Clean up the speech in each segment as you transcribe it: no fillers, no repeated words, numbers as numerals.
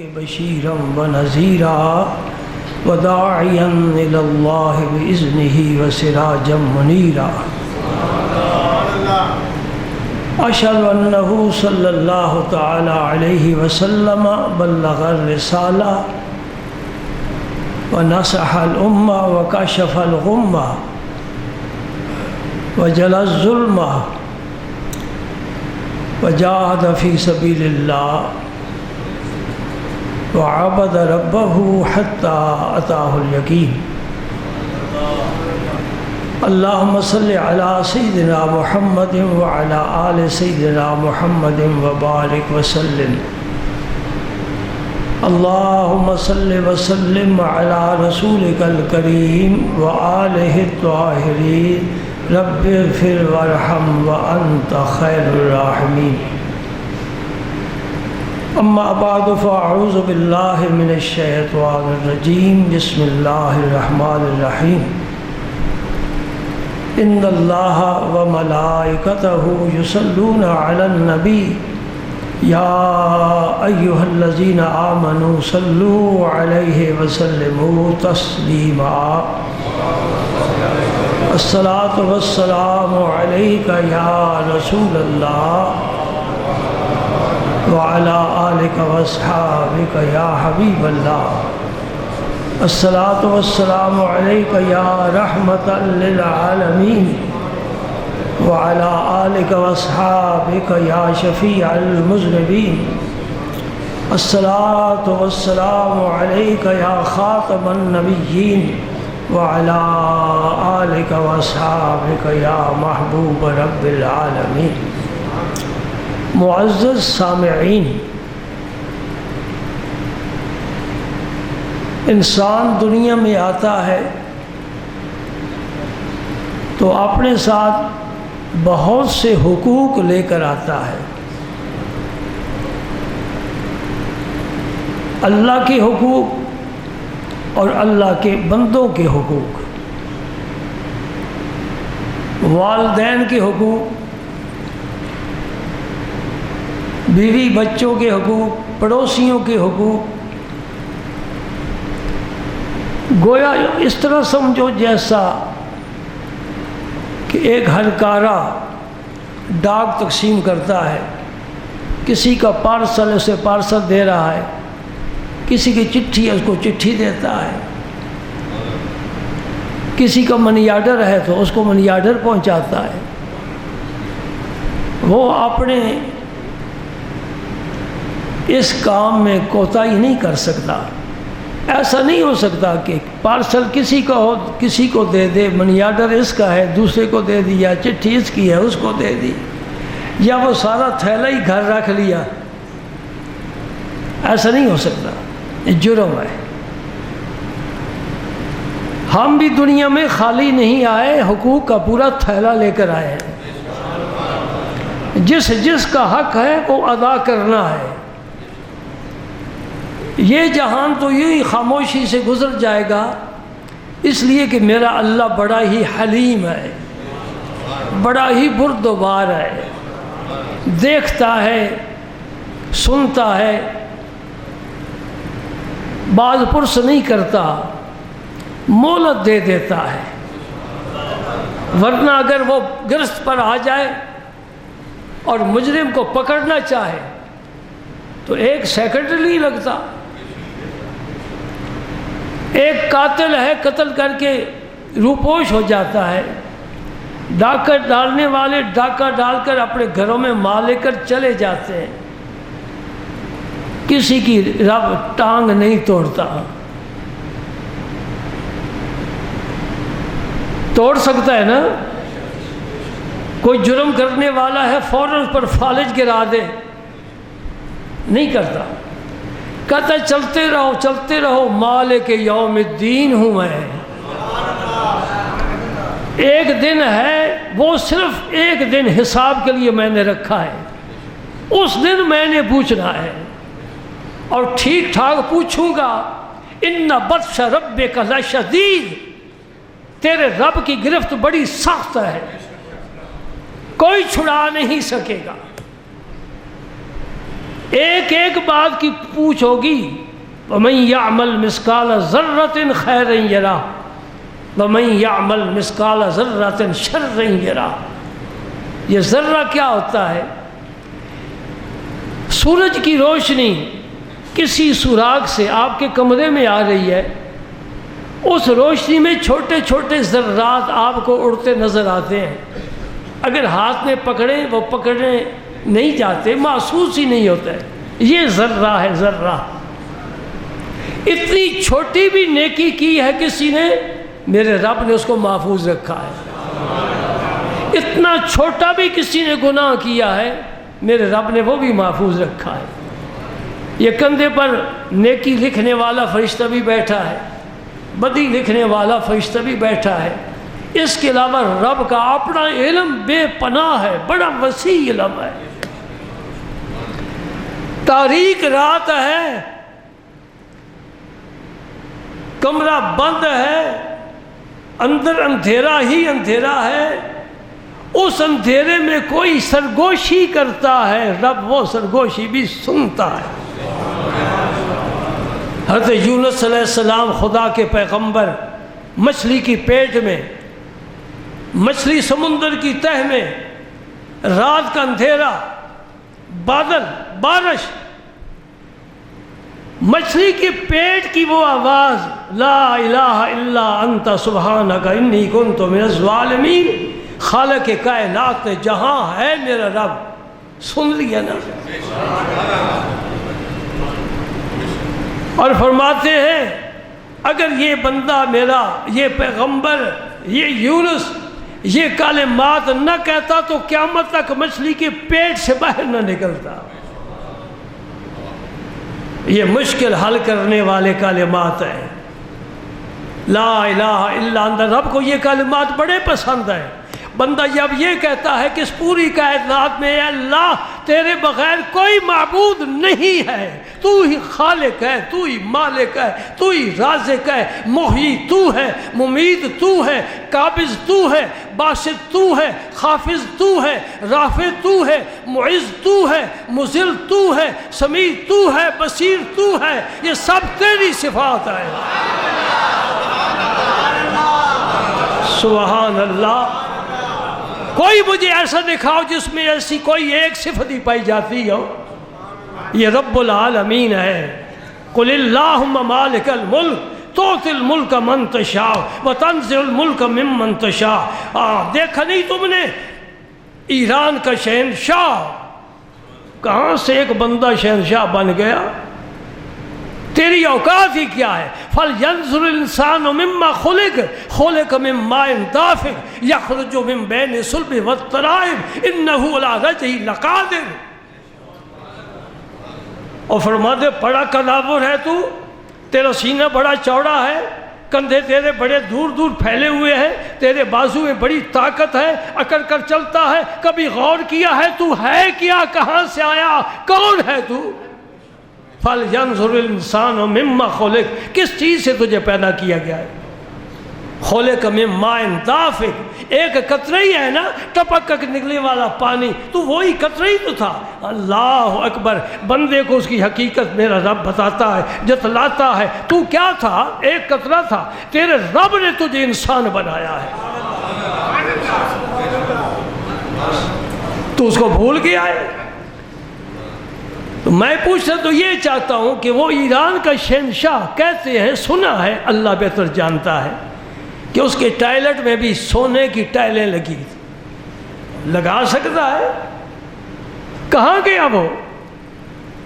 بشيرا ونذيرا وداعيا إلى الله بإذنه وسراجا منيرا أشهد أنه صلى الله تعالى عليه وسلم بلغ الرسالة ونصح الأمة وكشف الغمة وجلى الظلمة وجاهد في سبيل الله وعبد ربه حتى أتاه اليقين. اللهم صل على سيدنا محمد وعلى آل سيدنا محمد وبارك وسلم. اللهم صل وسلم على رسولك الكريم وآله الطاهرين. رب اغفر وارحم وأنت خير الراحمين. أما بعد فأعوذ بالله من الشيطان الرجيم. بسم الله الرحمن الرحيم. إن الله وملائكته يصلون على النبي يا أيها الذين آمنوا صلوا عليه وسلموا تسليما. الصلاة والسلام عليك يا رسول الله وعلى آلك وأصحابك يا حبيب الله. الصلاة والسلام عليك يا رحمة للعالمين وعلى آلك وأصحابك يا شفيع المذنبين. الصلاة والسلام عليك يا خاتم النبيين وعلى آلك وأصحابك يا محبوب رب العالمين. معزز سامعین، انسان دنیا میں آتا ہے تو اپنے ساتھ بہت سے حقوق لے کر آتا ہے. اللہ کے حقوق اور اللہ کے بندوں کے حقوق، والدین کے حقوق، بیوی بچوں کے حقوق، پڑوسیوں کے حقوق. گویا اس طرح سمجھو جیسا کہ ایک ہرکارہ ڈاک تقسیم کرتا ہے، کسی کا پارسل اسے پارسل دے رہا ہے، کسی کی چٹھی ہے اس کو چٹھی دیتا ہے، کسی کا منی آرڈر ہے تو اس کو منی آرڈر پہنچاتا ہے. وہ اپنے اس کام میں کوتاہی نہیں کر سکتا. ایسا نہیں ہو سکتا کہ پارسل کسی کا ہو کسی کو دے دے، منی آرڈر اس کا ہے دوسرے کو دے دیا، چٹھی اس کی ہے اس کو دے دی، یا وہ سارا تھیلا ہی گھر رکھ لیا. ایسا نہیں ہو سکتا، یہ جرم ہے. ہم بھی دنیا میں خالی نہیں آئے، حقوق کا پورا تھیلا لے کر آئے ہیں. جس جس کا حق ہے وہ ادا کرنا ہے. یہ جہان تو یوں ہی خاموشی سے گزر جائے گا، اس لیے کہ میرا اللہ بڑا ہی حلیم ہے، بڑا ہی بردبار ہے، دیکھتا ہے، سنتا ہے، بعض پرس نہیں کرتا، مہلت دے دیتا ہے. ورنہ اگر وہ گرفت پر آ جائے اور مجرم کو پکڑنا چاہے تو ایک سیکنڈ نہیں لگتا. ایک قاتل ہے، قتل کر کے روپوش ہو جاتا ہے، ڈاکہ ڈالنے والے ڈاکہ ڈال کر اپنے گھروں میں مال لے کر چلے جاتے ہیں. کسی کی رب ٹانگ نہیں توڑتا. توڑ سکتا ہے نا؟ کوئی جرم کرنے والا ہے فوراً پر فالج گرا دے، نہیں کرتا. کہتا ہے چلتے رہو مالک یوم الدین ہوں میں. ایک دن ہے، وہ صرف ایک دن حساب کے لیے میں نے رکھا ہے. اس دن میں نے پوچھنا ہے اور ٹھیک ٹھاک پوچھوں گا. ان بطش ربک لشدید، تیرے رب کی گرفت بڑی سخت ہے، کوئی چھڑا نہیں سکے گا. ایک ایک بات کی پوچھ ہوگی. وَمَن يَعْمَلْ مِثْقَالَ ذَرَّةٍ خَيْرًا يَرَهُ وَمَن يَعْمَلْ مِثْقَالَ ذَرَّةٍ شَرًّا يَرَهُ. یہ ذرہ کیا ہوتا ہے؟ سورج کی روشنی کسی سوراخ سے آپ کے کمرے میں آ رہی ہے، اس روشنی میں چھوٹے چھوٹے ذرات آپ کو اڑتے نظر آتے ہیں. اگر ہاتھ میں پکڑیں وہ پکڑنے نہیں جاتے، محسوس ہی نہیں ہوتا ہے. یہ ذرہ ہے، ذرہ. اتنی چھوٹی بھی نیکی کی ہے کسی نے، میرے رب نے اس کو محفوظ رکھا ہے. اتنا چھوٹا بھی کسی نے گناہ کیا ہے، میرے رب نے وہ بھی محفوظ رکھا ہے. یہ کندھے پر نیکی لکھنے والا فرشتہ بھی بیٹھا ہے، بدی لکھنے والا فرشتہ بھی بیٹھا ہے. اس کے علاوہ رب کا اپنا علم بے پناہ ہے، بڑا وسیع علم ہے. تاریک رات ہے، کمرہ بند ہے، اندر اندھیرا ہی اندھیرا ہے. اس اندھیرے میں کوئی سرگوشی کرتا ہے، رب وہ سرگوشی بھی سنتا ہے. حضرت یونس علیہ السلام خدا کے پیغمبر مچھلی کی پیٹ میں، مچھلی سمندر کی تہ میں، رات کا اندھیرا، بادل، بارش، مچھلی کے پیٹ کی وہ آواز، لا الہ الا انت سبحانک انی کنت من الظالمین. خالق کائنات نے جہاں ہے میرا رب سن لیا نا. اور فرماتے ہیں اگر یہ بندہ میرا، یہ پیغمبر، یہ یونس یہ کلمات نہ کہتا تو قیامت تک مچھلی کے پیٹ سے باہر نہ نکلتا. یہ مشکل حل کرنے والے کلمات ہیں. لا الہ الا انت. رب کو یہ کلمات بڑے پسند ہیں. بندہ جب یہ کہتا ہے کہ اس پوری کائنات میں اے اللہ تیرے بغیر کوئی معبود نہیں ہے، تو ہی خالق ہے، تو ہی مالک ہے، تو ہی رازق ہے، محیی تو ہے، ممیت تو ہے، قابض تو ہے، باسط تو ہے، خافض تو ہے، رافع تو ہے، معز تو ہے، مذل تو ہے، سمیع تو ہے، بصیر تو ہے. یہ سب تیری صفات ہے. سبحان اللہ. کوئی مجھے ایسا دکھاؤ جس میں ایسی کوئی ایک صفت ہی پائی جاتی ہو. یہ رب العالمین ہے. قل اللہم مالک الملک تؤتی الملک من تشاء وتنزع الملک ممن تشاء. دیکھا نہیں تم نے ایران کا شہنشاہ کہاں سے ایک بندہ شہنشاہ بن گیا؟ تیری اوقات ہی کیا ہے؟ فَلْيَنْظُرِ الْإِنسَانُ مِمَّا خُلِقَ مِن مَّاءٍ دَافِقٍ يَخْرُجُ مِن بَيْنِ الصُّلْبِ وَالتَّرَائِبِ إِنَّهُ عَلَىٰ رَجْعِهِ لَقَادِرٌ. اور فرماتے بڑا کدابر ہے تو، تیرا سینہ بڑا چوڑا ہے، کندھے تیرے بڑے دور دور پھیلے ہوئے ہیں، تیرے بازو میں بڑی طاقت ہے، اکڑ کر چلتا ہے. کبھی غور کیا ہے تو ہے کیا؟ کہاں سے آیا؟ کون ہے تو؟ فَلْيَنْظُرِ الْإِنسَانُ مِمَّا خُلِقَ. کس چیز سے تجھے پیدا کیا گیا ہے؟ خُلِقَ مِن مَّاءٍ دَافِقٍ. ایک قطرہ ہی ہے نا ٹپک کر نکلنے والا پانی، تو وہی قطرہ ہی تو تھا. اللہ اکبر. بندے کو اس کی حقیقت میرا رب بتاتا ہے، جتلاتا ہے. تو کیا تھا؟ ایک قطرہ تھا. تیرے رب نے تجھے انسان بنایا ہے، تو اس کو بھول گیا ہے. تو میں پوچھتا تو یہ چاہتا ہوں کہ وہ ایران کا شہنشاہ کہتے ہیں، سنا ہے، اللہ بہتر جانتا ہے، کہ اس کے ٹائلٹ میں بھی سونے کی ٹائلیں لگی. لگا سکتا ہے؟ کہاں گیا وہ؟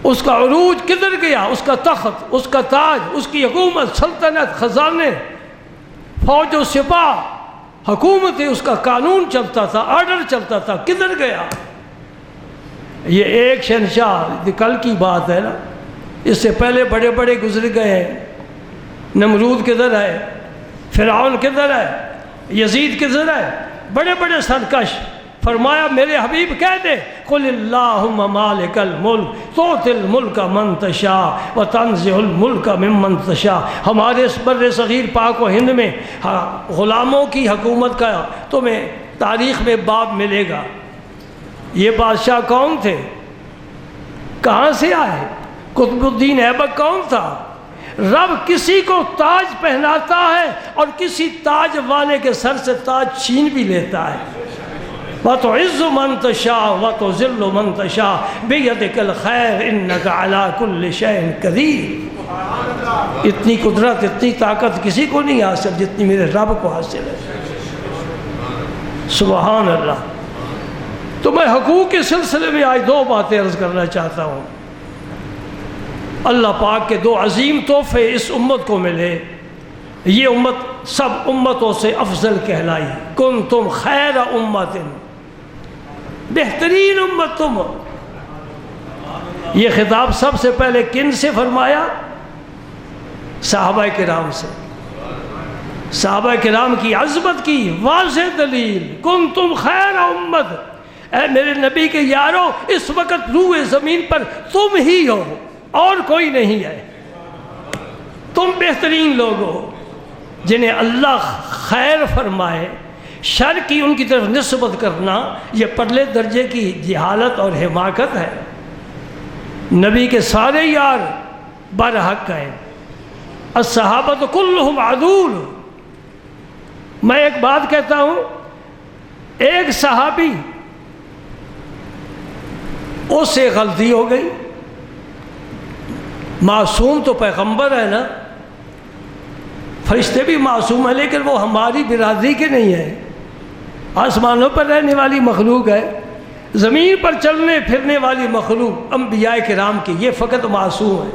اس کا عروج کدھر گیا؟ اس کا تخت، اس کا تاج، اس کی حکومت، سلطنت، خزانے، فوج و سپاہ، حکومت، اس کا قانون چلتا تھا، آرڈر چلتا تھا، کدھر گیا؟ یہ ایک شہنشاہ کل کی بات ہے نا. اس سے پہلے بڑے بڑے گزر گئے ہیں. نمرود کدھر ہے؟ فرعون کدھر ہے؟ یزید کدھر ہے؟ بڑے بڑے سرکش. فرمایا میرے حبیب کہہ دے قل اللہم مالک الملک تؤتی الملک من تشاء وتنزع الملک ممن تشاء. ہمارے اس بر صغیر پاک و ہند میں غلاموں کی حکومت کا تمہیں تاریخ میں باب ملے گا. یہ بادشاہ کون تھے؟ کہاں سے آئے؟ قطب الدین ایبک کون تھا؟ رب کسی کو تاج پہناتا ہے اور کسی تاج والے کے سر سے تاج چھین بھی لیتا ہے۔ وَتُعِزُّ مَن تَشَاءُ وَتُذِلُّ مَن تَشَاءُ بِيَدِكَ الْخَيْرُ إِنَّكَ عَلَىٰ كُلِّ شَيْءٍ قدیر۔ اتنی قدرت، اتنی طاقت کسی کو نہیں حاصل جتنی میرے رب کو حاصل ہے۔ سبحان اللہ۔ تو میں حقوق کے سلسلے میں آج دو باتیں عرض کرنا چاہتا ہوں۔ اللہ پاک کے دو عظیم تحفے اس امت کو ملے۔ یہ امت سب امتوں سے افضل کہلائی، کنتم خیر امت، بہترین امت تم۔ یہ خطاب سب سے پہلے کن سے فرمایا؟ صحابہ کرام سے۔ صحابہ کرام کی عظمت کی واضح دلیل، کنتم خیر امت، اے میرے نبی کے یارو اس وقت روئے زمین پر تم ہی ہو اور کوئی نہیں ہے۔ تم بہترین لوگ ہو جنہیں اللہ خیر فرمائے۔ شر کی ان کی طرف نسبت کرنا یہ پرلے درجے کی جہالت اور حماقت ہے۔ نبی کے سارے یار برحق ہیں۔ الصحابۃ کلہم عدول۔ میں ایک بات کہتا ہوں، ایک صحابی اس سے غلطی ہو گئی، معصوم تو پیغمبر ہے نا، فرشتے بھی معصوم ہیں، لیکن وہ ہماری برادری کے نہیں ہیں۔ آسمانوں پر رہنے والی مخلوق ہے، زمین پر چلنے پھرنے والی مخلوق انبیاء کرام کی، یہ فقط معصوم ہے۔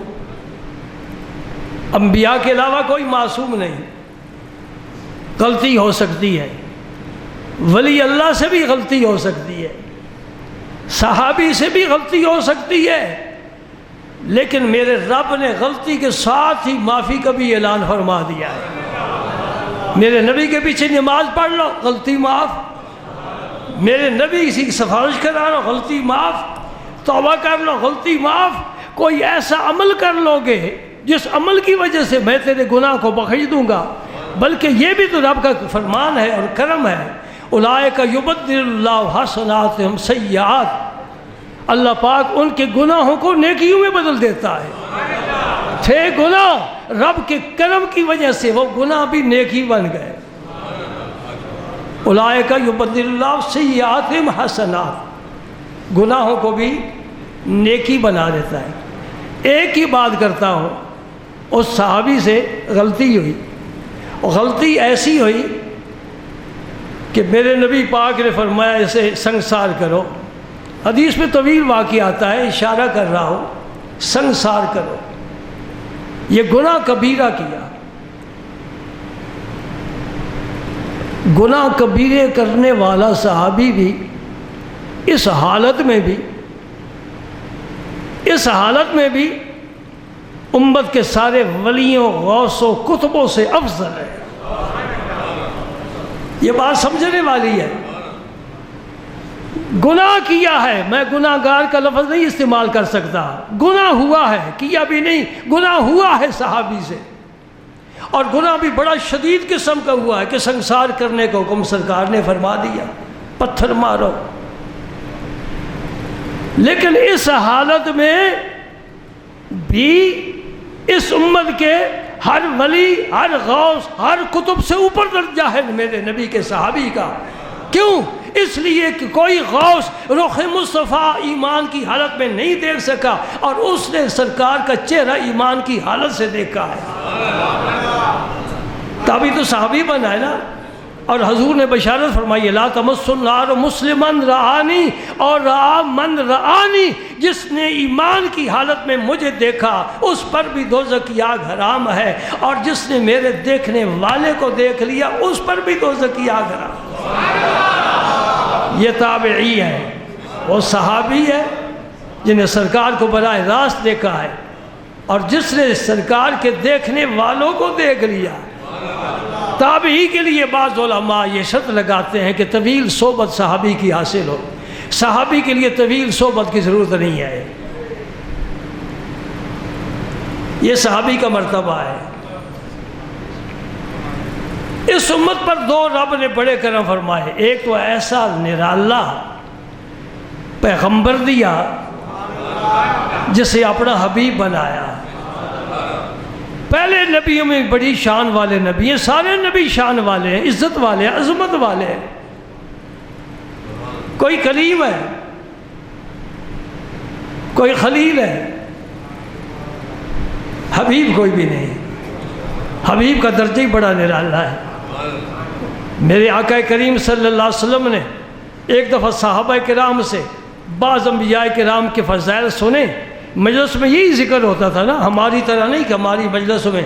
انبیاء کے علاوہ کوئی معصوم نہیں، غلطی ہو سکتی ہے، ولی اللہ سے بھی غلطی ہو سکتی ہے، صحابی سے بھی غلطی ہو سکتی ہے، لیکن میرے رب نے غلطی کے ساتھ ہی معافی کا بھی اعلان فرما دیا ہے۔ میرے نبی کے پیچھے نماز پڑھ لو، غلطی معاف۔ میرے نبی کسی کی سفارش کرا لو، غلطی معاف۔ توبہ کر لو، غلطی معاف۔ کوئی ایسا عمل کر لو گے جس عمل کی وجہ سے میں تیرے گناہ کو بخش دوں گا، بلکہ یہ بھی تو رب کا فرمان ہے اور کرم ہے۔ اولئک یبدل اللہ حسناتہم سیئات، اللہ پاک ان کے گناہوں کو نیکیوں میں بدل دیتا ہے۔ تھے گناہ، رب کے کرم کی وجہ سے وہ گناہ بھی نیکی بن گئے۔ اولئک یبدل اللہ سیئاتہم حسنات، گناہوں کو بھی نیکی بنا دیتا ہے۔ ایک ہی بات کرتا ہوں، اس صحابی سے غلطی ہوئی، غلطی ایسی ہوئی کہ میرے نبی پاک نے فرمایا اسے سنگسار کرو۔ حدیث میں طویل واقعہ آتا ہے، اشارہ کر رہا ہوں، سنگسار کرو۔ یہ گناہ کبیرہ کیا۔ گناہ کبیرے کرنے والا صحابی بھی اس حالت میں بھی امت کے سارے ولیوں، غوثوں، کتبوں سے افضل ہے۔ یہ بات سمجھنے والی ہے۔ گناہ کیا ہے، میں گناہ گار کا لفظ نہیں استعمال کر سکتا، گناہ ہوا ہے، کیا بھی نہیں، گناہ ہوا ہے صحابی سے، اور گناہ بھی بڑا شدید قسم کا ہوا ہے کہ سنگسار کرنے کا حکم سرکار نے فرما دیا، پتھر مارو۔ لیکن اس حالت میں بھی اس امت کے ہر ولی، ہر غوث، ہر کتب سے اوپر درجہ ہے میرے نبی کے صحابی کا۔ کیوں؟ اس لیے کہ کوئی غوث رخ مصطفیٰ ایمان کی حالت میں نہیں دیکھ سکا، اور اس نے سرکار کا چہرہ ایمان کی حالت سے دیکھا ہے، تبھی تو صحابی بنا ہے نا۔ اور حضور نے بشارت فرمائی، لا تمس النار مسلمن رآنی اور رآ من رآنی، جس نے ایمان کی حالت میں مجھے دیکھا اس پر بھی دوزخ کی آگ حرام ہے، اور جس نے میرے دیکھنے والے کو دیکھ لیا اس پر بھی دوزخ کی آگ حرام ہے۔ یہ تابعی ہے، وہ صحابی ہے جنہیں سرکار کو براہ راست دیکھا ہے، اور جس نے سرکار کے دیکھنے والوں کو دیکھ لیا۔ تابعی کے لیے بعض علماء یہ شرط لگاتے ہیں کہ طویل صحبت صحابی کی حاصل ہو، صحابی کے لیے طویل صحبت کی ضرورت نہیں ہے، یہ صحابی کا مرتبہ ہے۔ اس امت پر دو رب نے بڑے کرم فرمائے، ایک تو ایسا نرالا پیغمبر دیا جسے اپنا حبیب بنایا۔ پہلے نبیوں میں بڑی شان والے نبی ہیں، سارے نبی شان والے ہیں، عزت والے ہیں، عظمت والے ہیں۔ کوئی کلیم ہے، کوئی خلیل ہے، حبیب کوئی بھی نہیں۔ حبیب کا درجہ ہی بڑا نرالا ہے۔ میرے آقا کریم صلی اللہ علیہ وسلم نے ایک دفعہ صحابہ کرام سے بعض انبیاء کرام کے فضائل سنے۔ مجلس میں یہی ذکر ہوتا تھا نا، ہماری طرح نہیں کہ ہماری مجلس میں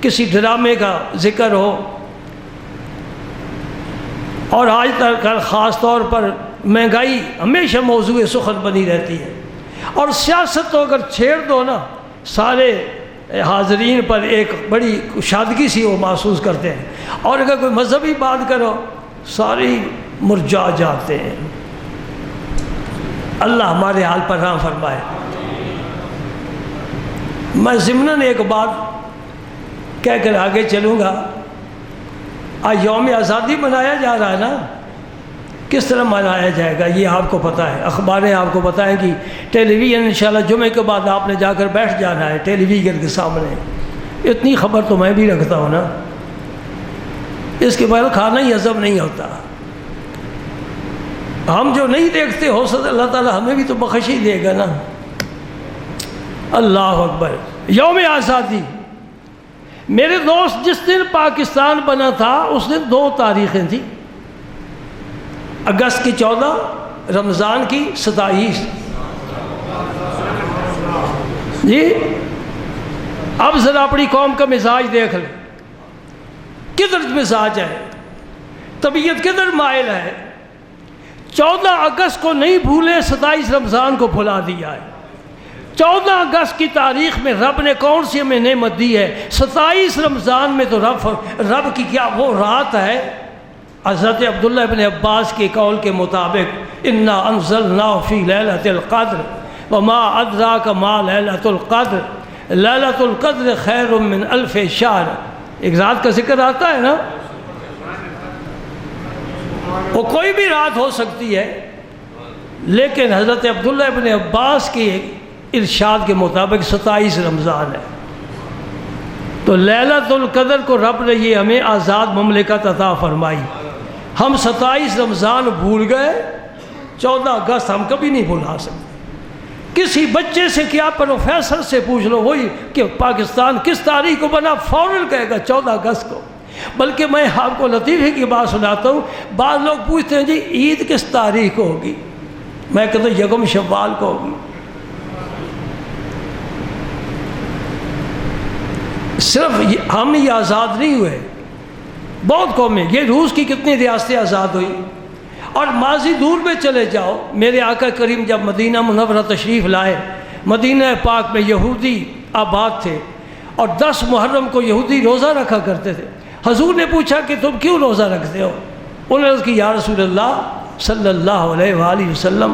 کسی ڈرامے کا ذکر ہو، اور آج تک خاص طور پر مہنگائی ہمیشہ موضوع سخن بنی رہتی ہے، اور سیاست تو اگر چھیڑ دو نا سارے حاضرین پر ایک بڑی شادگی سی وہ محسوس کرتے ہیں، اور اگر کوئی مذہبی بات کرو ساری مرجھا جاتے ہیں۔ اللہ ہمارے حال پر رحم فرمائے۔ میں ضمناً ایک بات کہہ کر آگے چلوں گا۔ آج یوم آزادی منایا جا رہا ہے نا، کس طرح منایا جائے گا یہ آپ کو پتہ ہے، اخباریں آپ کو بتائیں گی، ٹیلی ویژن انشاءاللہ جمعے کے بعد آپ نے جا کر بیٹھ جانا ہے ٹیلی ویژن کے سامنے۔ اتنی خبر تو میں بھی رکھتا ہوں نا، اس کے بعد کھانا ہی ہضم نہیں ہوتا۔ ہم جو نہیں دیکھتے ہو سکتا اللہ تعالیٰ ہمیں بھی تو بخش ہی دے گا نا۔ اللہ اکبر۔ یوم آزادی، میرے دوست جس دن پاکستان بنا تھا اس دن 2 تاریخیں تھیں، اگست کی 14، رمضان کی 27۔ جی اب ذرا اپنی قوم کا مزاج دیکھ لیں، کدھر مزاج ہے، طبیعت کدھر مائل ہے۔ 14 اگست کو نہیں بھولے، 27 رمضان کو بھلا دیا ہے۔ 14 اگست کی تاریخ میں رب نے کون سی ہمیں نعمت دی ہے، 27 رمضان میں تو رب کی کیا وہ رات ہے۔ حضرت عبداللہ ابن عباس کے قول کے مطابق انا انزلناہ فی لیلۃ القدر وما ادراک ما لیلۃ القدر لیلۃ القدر خیر من الف شہر۔ ایک رات کا ذکر آتا ہے نا، وہ کوئی بھی رات ہو سکتی ہے، لیکن حضرت عبداللہ ابن عباس کے ارشاد کے مطابق 27 رمضان ہے۔ تو لیلۃ القدر کو رب نے یہ ہمیں آزاد مملکت عطا فرمائی، ہم 27 رمضان بھول گئے، 14 اگست ہم کبھی نہیں بھلا سکتے۔ کسی بچے سے کیا پروفیسر سے پوچھ لو، وہی کہ پاکستان کس تاریخ کو بنا فوراً کہے گا 14 اگست کو۔ بلکہ میں آپ کو لطیفے کی بات سناتا ہوں، بعض لوگ پوچھتے ہیں جی عید کس تاریخ کو ہوگی، میں کہتا ہوں یکم شوال کو ہوگی۔ صرف ہم ہی آزاد نہیں ہوئے، بہت قومیں، یہ روس کی کتنی ریاستیں آزاد ہوئی، اور ماضی دور میں چلے جاؤ، میرے آقا کریم جب مدینہ منورہ تشریف لائے، مدینہ پاک میں یہودی آباد تھے، اور 10 محرم کو یہودی روزہ رکھا کرتے تھے۔ حضور نے پوچھا کہ تم کیوں روزہ رکھتے ہو؟ انہوں نے عرض کی یا رسول اللہ صلی اللہ علیہ وآلہ وسلم،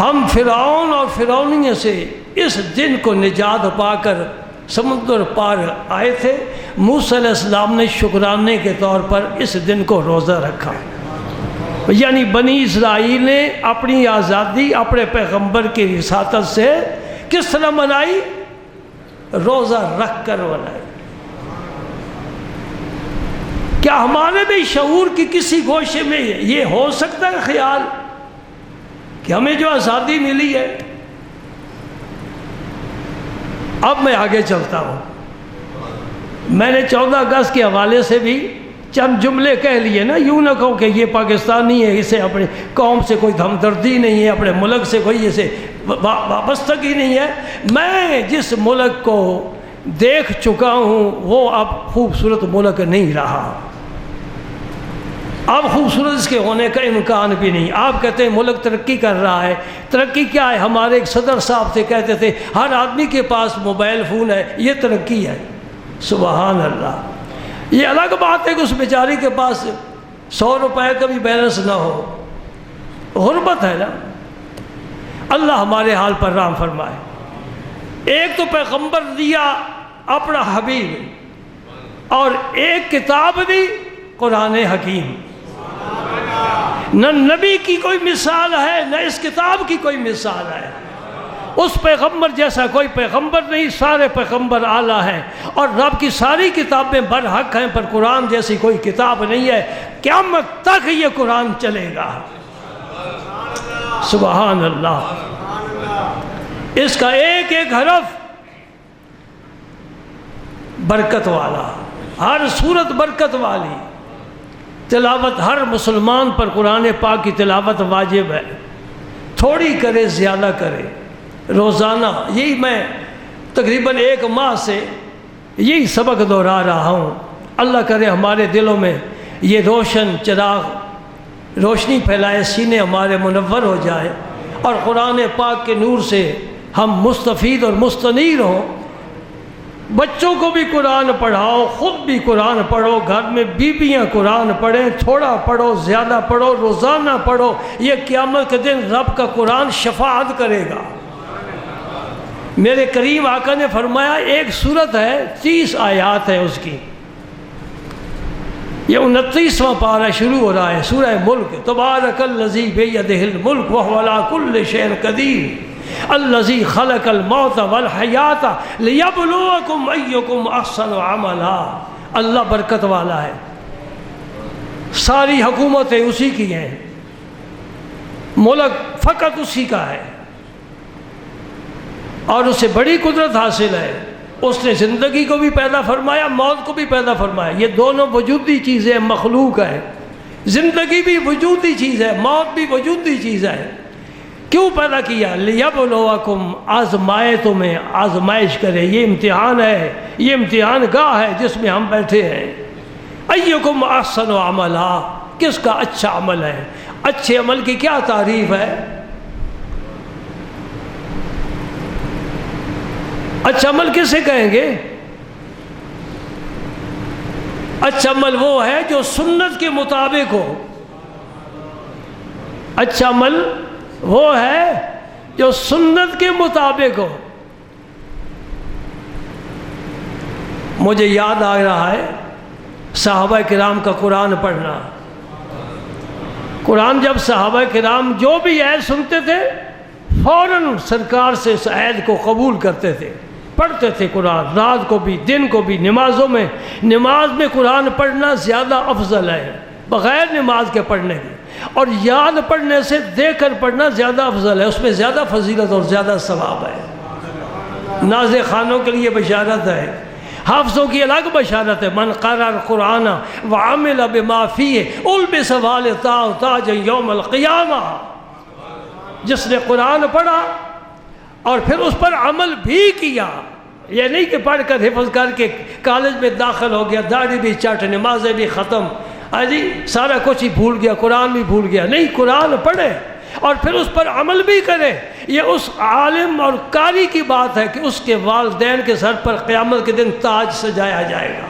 ہم فرعون اور فرعونیوں سے اس دن کو نجات پا کر سمندر پار آئے تھے، موسیٰ علیہ السلام نے شکرانے کے طور پر اس دن کو روزہ رکھا۔ یعنی بنی اسرائیل نے اپنی آزادی اپنے پیغمبر کی وساطت سے کس طرح منائی؟ روزہ رکھ کر منائی۔ کیا ہمارے بھی شعور کی کسی گوشے میں یہ ہو سکتا ہے خیال کہ ہمیں جو آزادی ملی ہے؟ اب میں آگے چلتا ہوں، میں نے 14 اگست کے حوالے سے بھی چند جملے کہہ لیے نا، یوں نہ کہو کہ یہ پاکستانی ہے، اسے اپنی قوم سے کوئی ہمدردی نہیں ہے، اپنے ملک سے کوئی اسے وابستگی نہیں ہے۔ میں جس ملک کو دیکھ چکا ہوں وہ اب خوبصورت ملک نہیں رہا، اب خوبصورت اس کے ہونے کا امکان بھی نہیں۔ آپ کہتے ہیں ملک ترقی کر رہا ہے، ترقی کیا ہے؟ ہمارے ایک صدر صاحب سے کہتے تھے ہر آدمی کے پاس موبائل فون ہے، یہ ترقی ہے۔ سبحان اللہ۔ یہ الگ بات ہے کہ اس بیچاری کے پاس 100 روپے کا بھی بیلنس نہ ہو، غربت ہے نا۔ اللہ ہمارے حال پر رحم فرمائے۔ ایک تو پیغمبر دیا اپنا حبیب، اور ایک کتاب دی قرآن حکیم۔ نہ نبی کی کوئی مثال ہے، نہ اس کتاب کی کوئی مثال ہے۔ اس پیغمبر جیسا کوئی پیغمبر نہیں، سارے پیغمبر اعلیٰ ہیں، اور رب کی ساری کتابیں برحق ہیں، پر قرآن جیسی کوئی کتاب نہیں ہے۔ قیامت تک یہ قرآن چلے گا۔ سبحان اللہ۔ اس کا ایک ایک حرف برکت والا، ہر صورت برکت والی۔ تلاوت ہر مسلمان پر قرآن پاک کی تلاوت واجب ہے، تھوڑی کرے زیادہ کرے، روزانہ۔ یہی میں تقریباً 1 ماہ سے یہی سبق دہرا رہا ہوں۔ اللہ کرے ہمارے دلوں میں یہ روشن چراغ روشنی پھیلائے، سینے ہمارے منور ہو جائے، اور قرآن پاک کے نور سے ہم مستفید اور مستنیر ہوں۔ بچوں کو بھی قرآن پڑھاؤ، خود بھی قرآن پڑھو، گھر میں بیویاں قرآن پڑھیں، تھوڑا پڑھو زیادہ پڑھو، روزانہ پڑھو۔ یہ قیامت کے دن رب کا قرآن شفاعت کرے گا۔ میرے کریم آقا نے فرمایا ایک سورت ہے، 30 آیات ہے اس کی، یہ 29واں پارہ شروع ہو رہا ہے، سورہ ملک۔ تبارک الذی بیدہ الملک وہو علی کل شیء قدیر الذی خلق الموت والحیات لیبلوکم ایکم احسن عملا۔ اللہ برکت والا ہے، ساری حکومتیں اسی کی ہیں، ملک فقط اسی کا ہے، اور اسے بڑی قدرت حاصل ہے۔ اس نے زندگی کو بھی پیدا فرمایا، موت کو بھی پیدا فرمایا۔ یہ دونوں وجودی چیزیں مخلوق ہے، زندگی بھی وجودی چیز ہے، موت بھی وجودی چیز ہے۔ کیوں پیدا کیا؟ لیبلوکم، آزمائے تمہیں، آزمائش کرے۔ یہ امتحان ہے، یہ امتحان گاہ ہے جس میں ہم بیٹھے ہیں۔ ایکم احسن عملا، کس کا اچھا عمل ہے؟ اچھے عمل کی کیا تعریف ہے؟ اچھا عمل کسے کہیں گے؟ اچھا عمل وہ ہے جو سنت کے مطابق ہو۔ اچھا عمل وہ ہے جو سنت کے مطابق ہو۔ مجھے یاد آ رہا ہے صحابہ کرام کا قرآن پڑھنا۔ قرآن جب صحابہ کرام جو بھی عید سنتے تھے فوراً سرکار سے اس عید کو قبول کرتے تھے، پڑھتے تھے قرآن، رات کو بھی دن کو بھی، نمازوں میں۔ نماز میں قرآن پڑھنا زیادہ افضل ہے بغیر نماز کے پڑھنے کے، اور یاد پڑھنے سے دیکھ کر پڑھنا زیادہ افضل ہے، اس میں زیادہ فضیلت اور زیادہ ثواب ہے۔ نازے خانوں کے لیے بشارت ہے، حافظوں کی الگ بشارت ہے۔ من قرأ القرآن وعمل بما فیہ البس والداہ تاج یوم القیامہ۔ جس نے قرآن پڑھا اور پھر اس پر عمل بھی کیا، یہ نہیں کہ پڑھ کر حفظ کر کے کالج میں داخل ہو گیا، داڑھی بھی چٹ، نمازیں بھی ختم، جی سارا کچھ ہی بھول گیا، قرآن بھی بھول گیا۔ نہیں، قرآن پڑھے اور پھر اس پر عمل بھی کرے۔ یہ اس عالم اور قاری کی بات ہے کہ اس کے والدین کے سر پر قیامت کے دن تاج سجایا جائے گا۔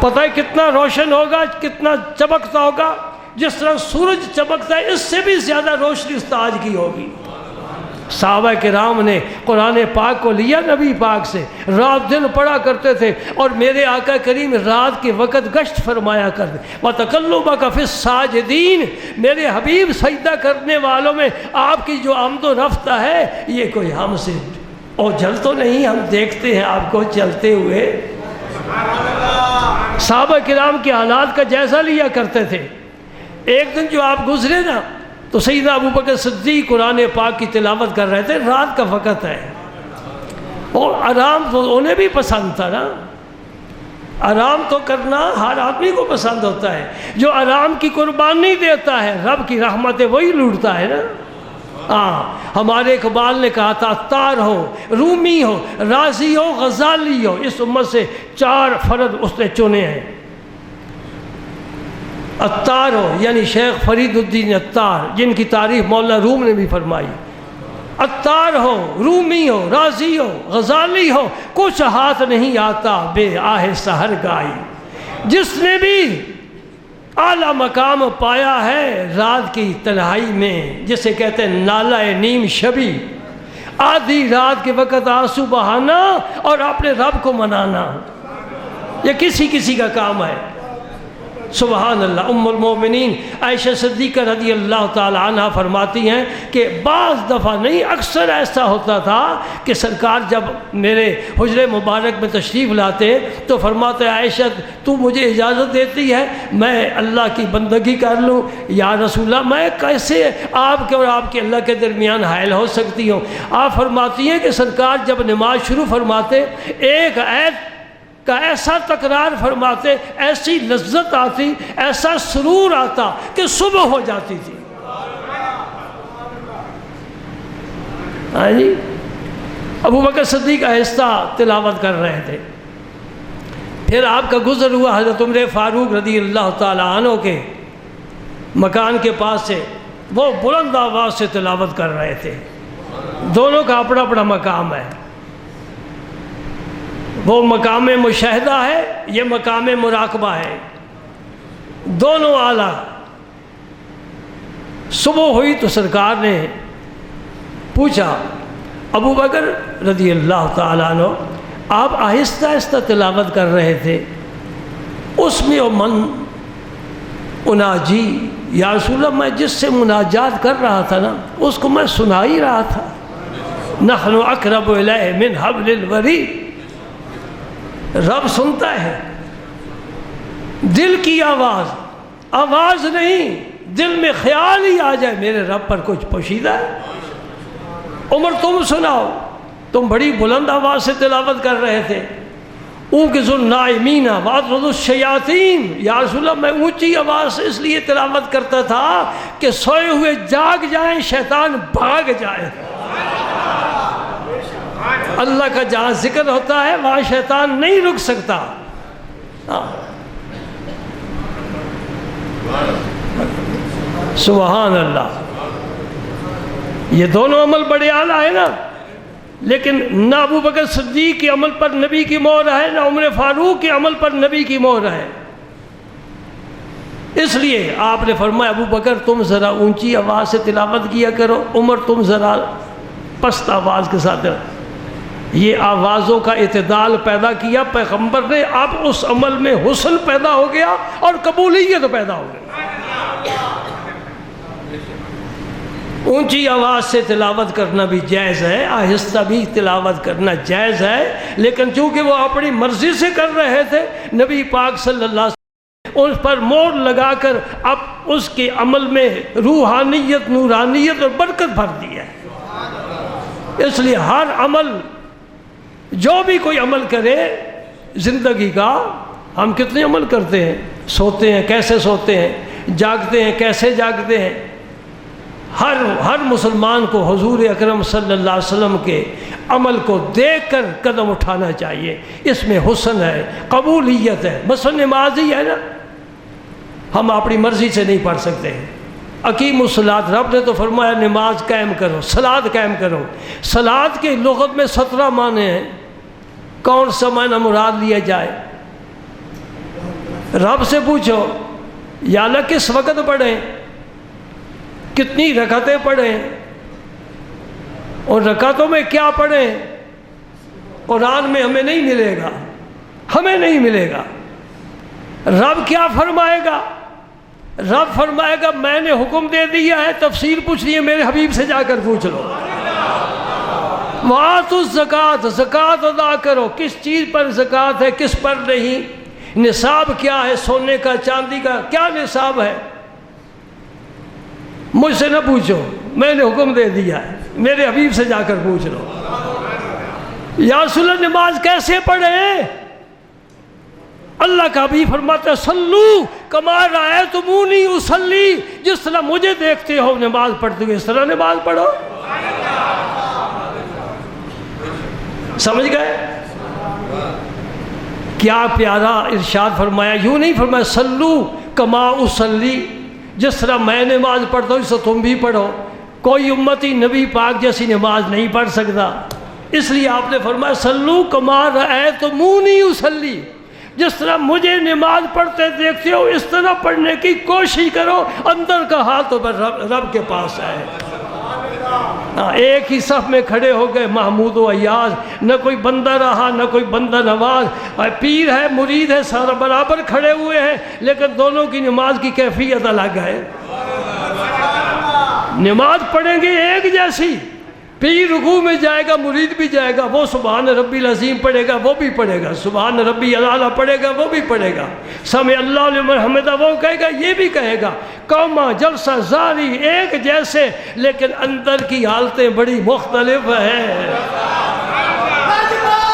پتہ ہے کتنا روشن ہوگا، کتنا چمکتا ہوگا؟ جس طرح سورج چمکتا ہے اس سے بھی زیادہ روشنی اس تاج کی ہوگی۔ صحابہ کرام نے قرآن پاک کو لیا نبی پاک سے، رات دن پڑھا کرتے تھے، اور میرے آقا کریم رات کے وقت گشت فرمایا کرتے۔ وَتَقَلُّبَكَ فِي السَّاجِدِينَ، میرے حبیب سجدہ کرنے والوں میں آپ کی جو آمد و رفت ہے، یہ کوئی ہم سے اوجھل تو نہیں، ہم دیکھتے ہیں آپ کو چلتے ہوئے۔ صحابہ کرام کے حالات کا جائزہ لیا کرتے تھے۔ ایک دن جو آپ گزرے نا تو سیدنا ابوبکر صدیق قرآن پاک کی تلاوت کر رہے تھے، رات کا وقت ہے، اور آرام تو انہیں بھی پسند تھا نا، آرام تو کرنا ہر آدمی کو پسند ہوتا ہے۔ جو آرام کی قربانی دیتا ہے رب کی رحمتیں وہی لوٹتا ہے نا۔ ہمارے اقبال نے کہا تھا عطار ہو، رومی ہو، رازی ہو، غزالی ہو، اس امت سے 4 فرد اس نے چنے ہیں۔ عطار ہو یعنی شیخ فرید الدین عطار، جن کی تعریف مولانا روم نے بھی فرمائی۔ عطار ہو، رومی ہو، رازی ہو، غزالی ہو، کچھ ہاتھ نہیں آتا بے آہ سحر گائی۔ جس نے بھی اعلیٰ مقام پایا ہے رات کی تنہائی میں، جسے کہتے ہیں نالہ نیم شبی، آدھی رات کے وقت آنسو بہانا اور اپنے رب کو منانا، یہ کسی کسی کا کام ہے۔ سبحان اللہ۔ ام المومنین عائشہ صدیقہ رضی اللہ تعالی عنہ فرماتی ہیں کہ بعض دفعہ نہیں اکثر ایسا ہوتا تھا کہ سرکار جب میرے حجرے مبارک میں تشریف لاتے تو فرماتے عائشہ تو مجھے اجازت دیتی ہے میں اللہ کی بندگی کر لوں؟ یا رسول اللہ میں کیسے آپ کے اور آپ کے اللہ کے درمیان حائل ہو سکتی ہوں؟ آپ فرماتی ہیں کہ سرکار جب نماز شروع فرماتے ایک آیت کا ایسا تکرار فرماتے، ایسی لذت آتی، ایسا سرور آتا کہ صبح ہو جاتی تھی۔ ہاں جی، ابو بکر صدیق آہستہ تلاوت کر رہے تھے، پھر آپ کا گزر ہوا حضرت عمر فاروق رضی اللہ تعالی عنہ کے مکان کے پاس سے، وہ بلند آواز سے تلاوت کر رہے تھے۔ دونوں کا اپنا اپنا مقام ہے، وہ مقام مشاہدہ ہے، یہ مقام مراقبہ ہے، دونوں اعلیٰ۔ صبح ہوئی تو سرکار نے پوچھا ابو بکر رضی اللہ تعالیٰ عنہ آپ آہستہ آہستہ تلاوت کر رہے تھے، اس میں من اناجی یا رسول اللہ میں جس سے مناجات کر رہا تھا نا اس کو میں سنا ہی رہا تھا۔ نحن اقرب الیہ من حبل الورید، رب سنتا ہے دل کی آواز، آواز نہیں، دل میں خیال ہی آ جائے میرے رب پر کچھ پوشیدہ ہے۔ عمر تم سناؤ، تم بڑی بلند آواز سے تلاوت کر رہے تھے۔ اوقظ النائمین واطرد الشیاطین، یا رسول اللہ میں اونچی آواز سے اس لیے تلاوت کرتا تھا کہ سوئے ہوئے جاگ جائیں، شیطان بھاگ جائے۔ اللہ کا جہاں ذکر ہوتا ہے وہاں شیطان نہیں رک سکتا۔ سبحان اللہ، یہ دونوں عمل بڑے اعلیٰ ہیں نا، لیکن نہ ابو بکر صدیق کے عمل پر نبی کی مہر ہے، نہ عمر فاروق کے عمل پر نبی کی مہر ہے۔ اس لیے آپ نے فرمایا ابو بکر تم ذرا اونچی آواز سے تلاوت کیا کرو، عمر تم ذرا پست آواز کے ساتھ۔ یہ آوازوں کا اعتدال پیدا کیا پیغمبر نے، اب اس عمل میں حسن پیدا ہو گیا اور قبولیت پیدا ہو گئی۔ اونچی آواز سے تلاوت کرنا بھی جائز ہے، آہستہ بھی تلاوت کرنا جائز ہے، لیکن چونکہ وہ اپنی مرضی سے کر رہے تھے، نبی پاک صلی اللہ علیہ وسلم اس پر مور لگا کر اب اس کے عمل میں روحانیت، نورانیت اور برکت بھر دی ہے۔ اس لیے ہر عمل، جو بھی کوئی عمل کرے زندگی کا، ہم کتنے عمل کرتے ہیں، سوتے ہیں کیسے سوتے ہیں، جاگتے ہیں کیسے جاگتے ہیں، ہر مسلمان کو حضور اکرم صلی اللہ علیہ وسلم کے عمل کو دیکھ کر قدم اٹھانا چاہیے۔ اس میں حسن ہے، قبولیت ہے۔ مثلا نماز ہی ہے نا، ہم اپنی مرضی سے نہیں پڑھ سکتے۔ اقیم الصلاۃ، رب نے تو فرمایا نماز قائم کرو، صلاۃ قائم کرو۔ صلاۃ کے لغت میں 17 معنی ہیں، کون سا معنی مراد لیا جائے؟ رب سے پوچھو یا اللہ کس وقت پڑھیں، کتنی رکعتیں پڑھیں، اور رکعتوں میں کیا پڑھیں؟ قرآن میں ہمیں نہیں ملے گا، ہمیں نہیں ملے گا۔ رب کیا فرمائے گا؟ رب فرمائے گا میں نے حکم دے دیا ہے، تفسیر پوچھنی ہے میرے حبیب سے جا کر پوچھ لو۔ وَآتُوا الزَّکَاۃَ، زکوٰۃ ادا کرو۔ کس چیز پر زکوٰۃ ہے، کس پر نہیں؟ نصاب کیا ہے، سونے کا چاندی کا کیا نصاب ہے؟ مجھ سے نہ پوچھو، میں نے حکم دے دیا ہے، میرے حبیب سے جا کر پوچھ لو۔ یا رسول اللہ نماز کیسے پڑھیں؟ اللہ کا بھی فرماتا ہے صلو کما رأیتمونی اصلی، جس طرح مجھے دیکھتے ہو نماز پڑھتے ہوئے اس طرح نماز پڑھو۔ سمجھ گئے؟ کیا پیارا ارشاد فرمایا، یوں نہیں فرمایا صلو کما اصلی، جس طرح میں نماز پڑھتا ہوں اس طرح تم بھی پڑھو۔ کوئی امتی نبی پاک جیسی نماز نہیں پڑھ سکتا، اس لیے آپ نے فرمایا صلو کما رأیتمونی اصلی، جس طرح مجھے نماز پڑھتے دیکھتے ہو اس طرح پڑھنے کی کوشش کرو۔ اندر کا حال تو رب کے پاس ہے۔ ایک ہی صف میں کھڑے ہو گئے محمود و ایاز، نہ کوئی بندہ رہا نہ کوئی بندہ نواز، پیر ہے مرید ہے سارا برابر کھڑے ہوئے ہیں، لیکن دونوں کی نماز کی کیفیت الگ ہے۔ نماز پڑھیں گے ایک جیسی، پیر رکوع میں جائے گا مرید بھی جائے گا، وہ سبحان ربی العظیم پڑھے گا وہ بھی پڑھے گا، سبحان ربی الاعلیٰ پڑھے گا وہ بھی پڑھے گا، سمع اللہ لمن حمدہ وہ کہے گا یہ بھی کہے گا، قوما جلسہ زاری ایک جیسے، لیکن اندر کی حالتیں بڑی مختلف ہیں۔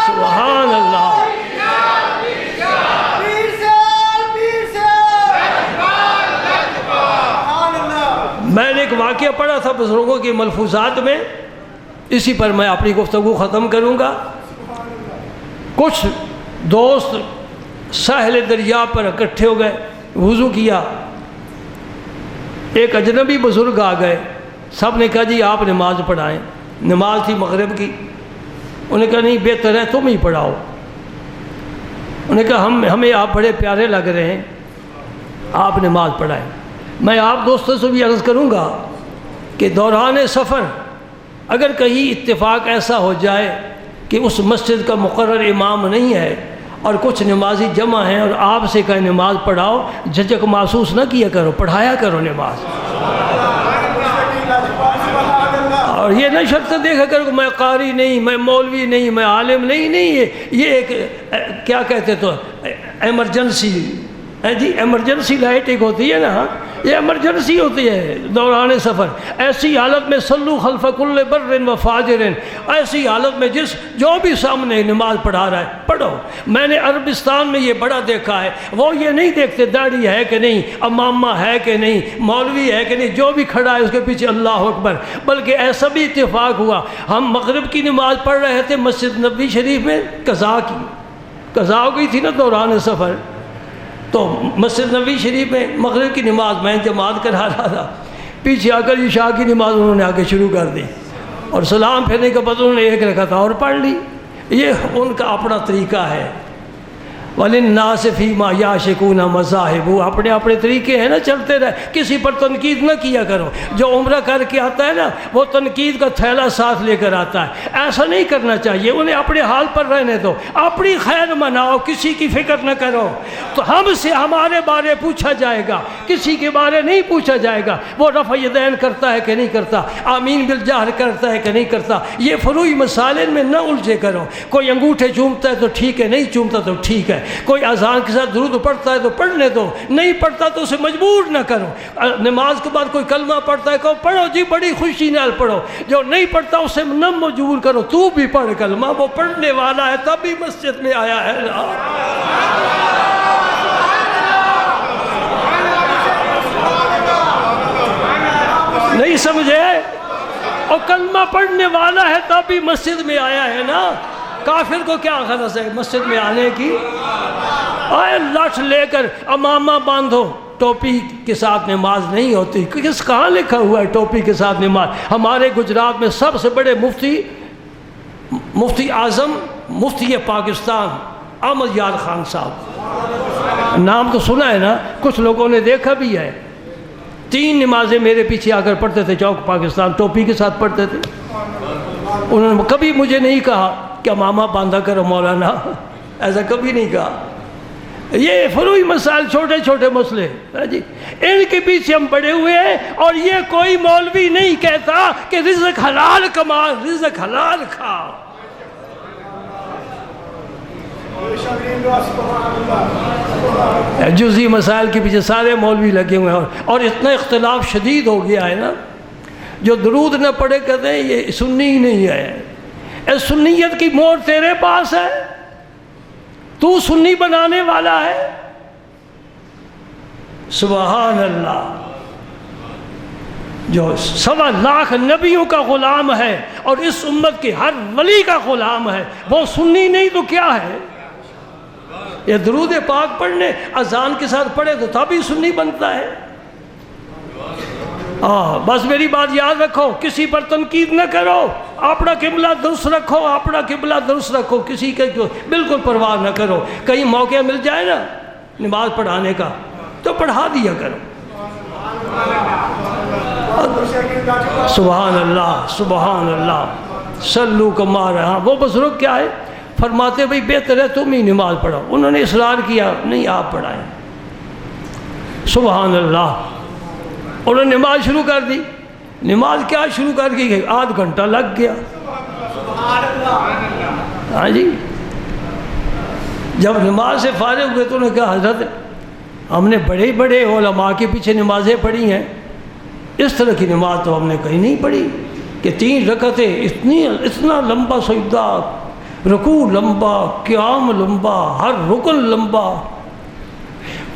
سبحان اللہ۔ میں نے ایک واقعہ پڑھا تھا بزرگوں کے ملفوظات میں، اسی پر میں اپنی گفتگو ختم کروں گا۔ کچھ دوست ساحل دریا پر اکٹھے ہو گئے، وضو کیا، ایک اجنبی بزرگ آ گئے، سب نے کہا جی آپ نماز پڑھائیں۔ نماز تھی مغرب کی، انہوں نے کہا نہیں بہتر ہے تم ہی پڑھاؤ۔ انہوں نے کہا ہمیں آپ بڑے پیارے لگ رہے ہیں، آپ نماز پڑھائیں۔ میں آپ دوستوں سے بھی عرض کروں گا کہ دوران سفر اگر کہیں اتفاق ایسا ہو جائے کہ اس مسجد کا مقرر امام نہیں ہے اور کچھ نمازی جمع ہیں اور آپ سے کہیں نماز پڑھاؤ، جھجک محسوس نہ کیا کرو، پڑھایا کرو نماز۔ اور یہ نہ شرط دیکھا کرو کہ میں قاری نہیں، میں مولوی نہیں، میں عالم نہیں، یہ ایک کیا کہتے تو ایمرجنسی ہے جی، ایمرجنسی لائٹ ایک ہوتی ہے نا، یہ ایمرجنسی ہوتی ہے دوران سفر۔ ایسی حالت میں صلو خلف کل بر و فاجر، ایسی حالت میں جو بھی سامنے نماز پڑھا رہا ہے پڑھو۔ میں نے عربستان میں یہ بڑا دیکھا ہے، وہ یہ نہیں دیکھتے داڑھی ہے کہ نہیں، امامہ ہے کہ نہیں، مولوی ہے کہ نہیں، جو بھی کھڑا ہے اس کے پیچھے اللہ اکبر۔ بلکہ ایسا بھی اتفاق ہوا، ہم مغرب کی نماز پڑھ رہے تھے مسجد نبوی شریف میں، قضا ہو گئی تھی نا دوران سفر، تو مسجد نبوی شریف میں مغرب کی نماز میں جماعت کرا رہا تھا، پیچھے آ کر عشاء کی نماز انہوں نے آگے شروع کر دی، اور سلام پھیرنے کے بعد انہوں نے ایک رکعت اور پڑھ لی۔ یہ ان کا اپنا طریقہ ہے۔ وَلِلنَّاسِ فِي مَا يَعْشِقُونَ مَذَاهِبُ، اپنے اپنے طریقے ہیں نا، چلتے رہے، کسی پر تنقید نہ کیا کرو۔ جو عمرہ کر کے آتا ہے نا وہ تنقید کا تھیلا ساتھ لے کر آتا ہے، ایسا نہیں کرنا چاہیے، انہیں اپنے حال پر رہنے دو، اپنی خیر مناؤ، کسی کی فکر نہ کرو۔ تو ہم سے ہمارے بارے پوچھا جائے گا، کسی کے بارے نہیں پوچھا جائے گا، وہ رفع یدین کرتا ہے کہ نہیں کرتا، آمین بالجہر کرتا ہے کہ نہیں کرتا۔ یہ فروعی مسائل میں نہ الجھے کرو۔ کوئی انگوٹھے چومتا ہے تو ٹھیک ہے، نہیں چومتا تو ٹھیک ہے، کوئی اذان کے ساتھ درود پڑھتا ہے تو پڑھنے دو، نہیں پڑھتا تو اسے مجبور نہ کرو۔ نماز کے بعد کوئی کلمہ پڑھتا ہے کہو پڑھو جی بڑی خوشی نال پڑھو، جو نہیں پڑھتا اسے نہ مجبور کرو، تو بھی پڑھ کلمہ، وہ پڑھنے والا ہے تب بھی مسجد میں آیا ہے نا۔ نہیں سمجھے؟ اور کلمہ پڑھنے والا ہے تب بھی مسجد میں آیا ہے نا۔ کافر کو کیا غرض ہے مسجد میں آنے کی؟ آئے لٹھ لے کر امامہ باندھو، ٹوپی کے ساتھ نماز نہیں ہوتی۔ کہاں لکھا ہوا ہے ٹوپی کے ساتھ نماز؟ ہمارے گجرات میں سب سے بڑے مفتی اعظم مفتی پاکستان احمد یار خان صاحب، نام تو سنا ہے نا، کچھ لوگوں نے دیکھا بھی ہے۔ 3 نمازیں میرے پیچھے آ کر پڑھتے تھے، چوک پاکستان، ٹوپی کے ساتھ پڑھتے تھے۔ انہوں نے کبھی مجھے نہیں کہا کہ امامہ باندھا کرو مولانا، ایسا کبھی نہیں کہا۔ یہ فروعی مسائل، چھوٹے چھوٹے مسئلے جی، ان کے پیچھے ہم پڑے ہوئے ہیں، اور یہ کوئی مولوی نہیں کہتا کہ رزق حلال کما، رزق حلال کھا۔ جزئی مسائل کے پیچھے سارے مولوی لگے ہوئے ہیں، اور اتنا اختلاف شدید ہو گیا ہے نا، جو درود نہ پڑھے کہتے ہیں یہ سنی ہی نہیں ہے۔ اے سنیت کی مور تیرے پاس ہے، تو سنی بنانے والا ہے؟ سبحان اللہ۔ جو 1.25 لاکھ نبیوں کا غلام ہے اور اس امت کے ہر ولی کا غلام ہے، وہ سنی نہیں تو کیا ہے؟ یہ درود پاک پڑھنے اذان کے ساتھ پڑھے تو تبھی سنی بنتا ہے۔ بس میری بات یاد رکھو، کسی پر تنقید نہ کرو، اپنا قبلہ درست رکھو، اپنا قبلہ درست رکھو، کسی کے بالکل پرواہ نہ کرو۔ کہیں موقع مل جائے نا نماز پڑھانے کا تو پڑھا دیا کرو۔ سبحان اللہ سبحان اللہ صلو کما رہا. ہاں وہ بزرگ کیا ہے فرماتے بھائی بہتر ہے تم ہی نماز پڑھو. انہوں نے اصرار کیا نہیں آپ پڑھائیں. سبحان اللہ. انہوں نے نماز شروع کر دی. نماز کیا شروع کر گئی آدھ گھنٹہ لگ گیا. ہاں جی. جب نماز سے فارغ ہوئے تو انہوں نے کہا حضرت ہم نے بڑے بڑے علماء کے پیچھے نمازیں پڑھی ہیں, اس طرح کی نماز تو ہم نے کہیں نہیں پڑھی کہ 3 رکعتیں اتنا لمبا سجدہ, رکوع لمبا, قیام لمبا, ہر رکن لمبا.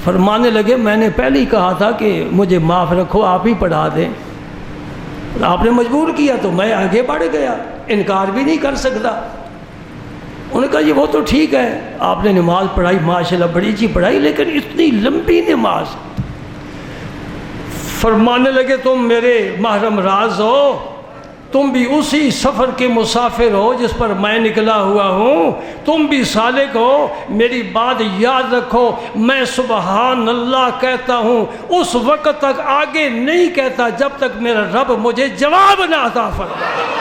فرمانے لگے میں نے پہلے ہی کہا تھا کہ مجھے معاف رکھو آپ ہی پڑھا دیں. آپ نے مجبور کیا تو میں آگے بڑھ گیا, انکار بھی نہیں کر سکتا. انہوں نے کہا یہ وہ تو ٹھیک ہے آپ نے نماز پڑھائی ماشاءاللہ بڑی اچھی پڑھائی, لیکن اتنی لمبی نماز. فرمانے لگے تم میرے محرم راز ہو, تم بھی اسی سفر کے مسافر ہو جس پر میں نکلا ہوا ہوں, تم بھی سالک ہو. میری بات یاد رکھو, میں سبحان اللہ کہتا ہوں اس وقت تک آگے نہیں کہتا جب تک میرا رب مجھے جواب نہ عطا فرمائے.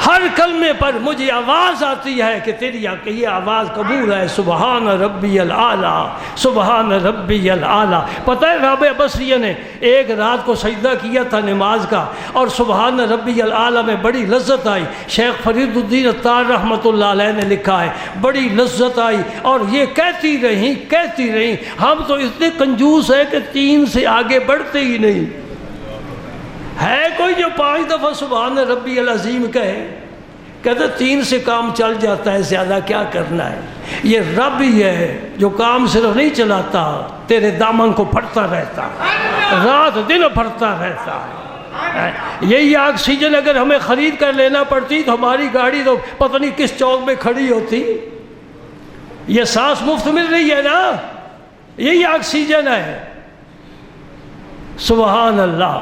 ہر کلمے پر مجھے آواز آتی ہے کہ تیری یہ آواز قبول ہے. سبحان ربی العالیٰ سبحان ربی العالیٰ. پتہ ہے رابعہ بصریہ نے ایک رات کو سجدہ کیا تھا نماز کا, اور سبحان ربی العالیٰ میں بڑی لذت آئی. شیخ فرید الدین عطار رحمۃ اللہ علیہ نے لکھا ہے بڑی لذت آئی, اور یہ کہتی رہیں. ہم تو اتنے کنجوس ہیں کہ 3 سے آگے بڑھتے ہی نہیں. ہے کوئی جو 5 دفعہ سبحان ربی العظیم کہے, کہتے 3 سے کام چل جاتا ہے, زیادہ کیا کرنا ہے. یہ رب ہی ہے جو کام صرف نہیں چلاتا, تیرے دامن کو پھڑتا رہتا ہے, رات دن پھڑتا رہتا ہے. یہی آکسیجن اگر ہمیں خرید کر لینا پڑتی تو ہماری گاڑی تو پتہ نہیں کس چوک میں کھڑی ہوتی. یہ سانس مفت مل رہی ہے نا, یہی آکسیجن ہے. سبحان اللہ